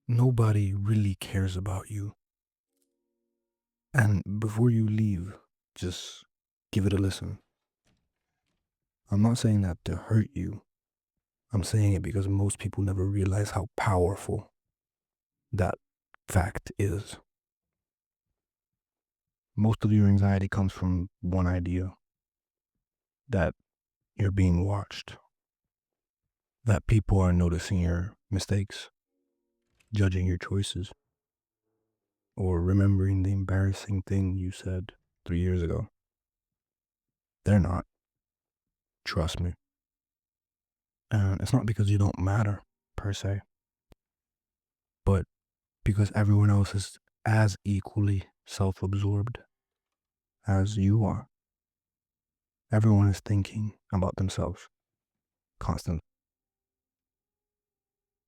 Nobody really cares about you. And before you leave, just give it a listen. I'm not saying that to hurt you. I'm saying it because most people never realize how powerful that fact is. Most of your anxiety comes from one idea that you're being watched, that people are noticing your mistakes, judging your choices, or remembering the embarrassing thing you said 3 years ago. They're not. Trust me. And it's not because you don't matter, per se, but because everyone else is as equally self absorbed as you are. Everyone is thinking about themselves constantly.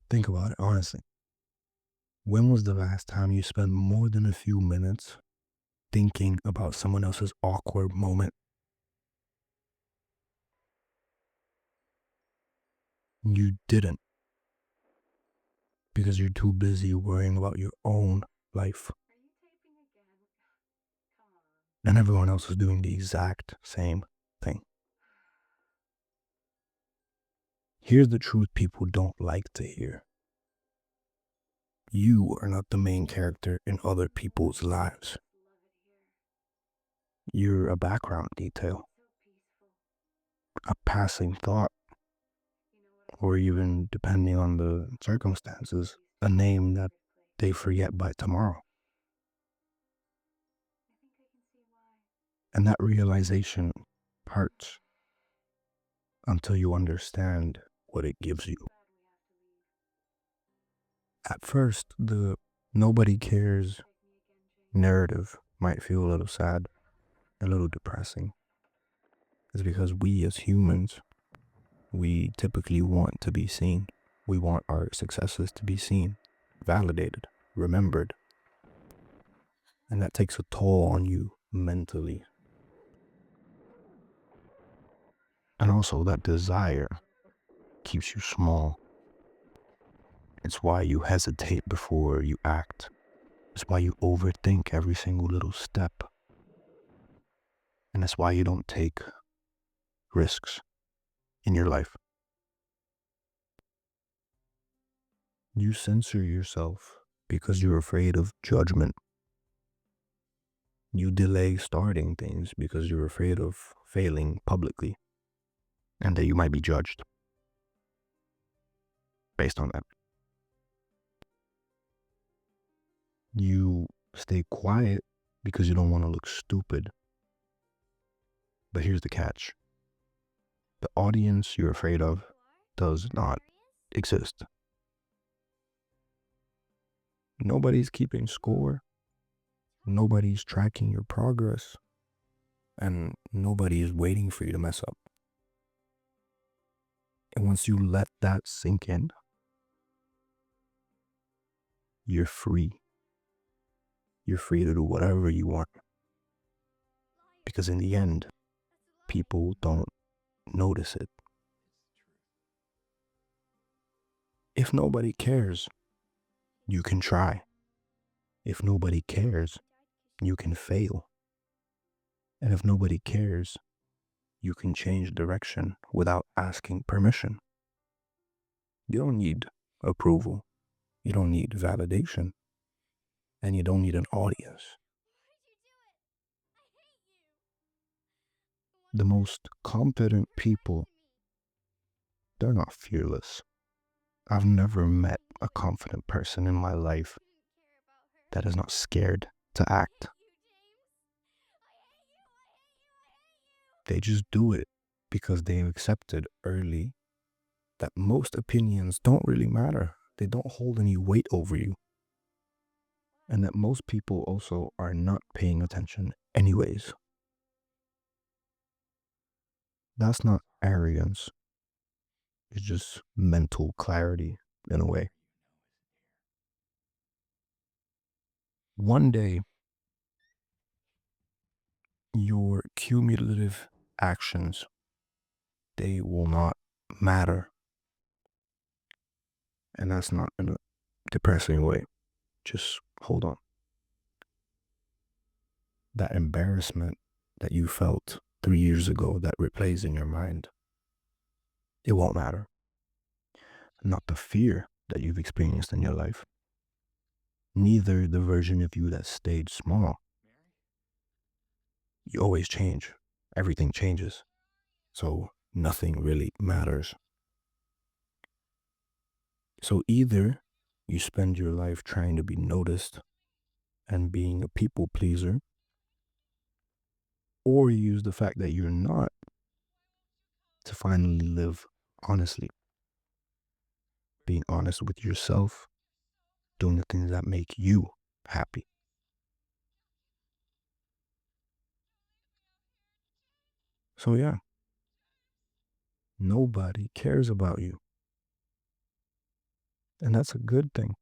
Think about it, honestly. When was the last time you spent more than a few minutes thinking about someone else's awkward moment? You didn't because you're too busy worrying about your own life. And everyone else is doing the exact same thing. Here's the truth people don't like to hear. You are not the main character in other people's lives. You're a background detail, a passing thought, or even, depending on the circumstances, a name that they forget by tomorrow. And that realization hurts until you understand what it gives you. At first, the nobody cares narrative might feel a little sad, a little depressing. It's because we as humans, we typically want to be seen. We want our successes to be seen, validated, remembered. And that takes a toll on you mentally. And also, that desire keeps you small. It's why you hesitate before you act. It's why you overthink every single little step. And that's why you don't take risks in your life. You censor yourself because you're afraid of judgment. You delay starting things because you're afraid of failing publicly and that you might be judged based on that. You stay quiet because you don't want to look stupid. But here's the catch. The audience you're afraid of does not exist. Nobody's keeping score. Nobody's tracking your progress. And nobody is waiting for you to mess up. And once you let that sink in, you're free. You're free to do whatever you want. Because in the end, people don't notice it. If nobody cares, you can try. If nobody cares, you can fail. And if nobody cares, you can change direction without asking permission. You don't need approval. You don't need validation. And you don't need an audience. The most confident people, they're not fearless. I've never met a confident person in my life that is not scared to act. They just do it because they've accepted early that most opinions don't really matter. They don't hold any weight over you. And that most people also are not paying attention anyways. That's not arrogance. It's just mental clarity in a way. One day, your cumulative actions, they will not matter. And that's not gonna depressing way. Just hold on. That embarrassment that you felt 3 years ago that replays in your mind, it won't matter. Not the fear that you've experienced in your life, neither the version of you that stayed small. You always change. Everything changes. So nothing really matters. So either you spend your life trying to be noticed and being a people pleaser, or you use the fact that you're not to finally live honestly. Being honest with yourself, doing the things that make you happy. So yeah, nobody cares about you. And that's a good thing.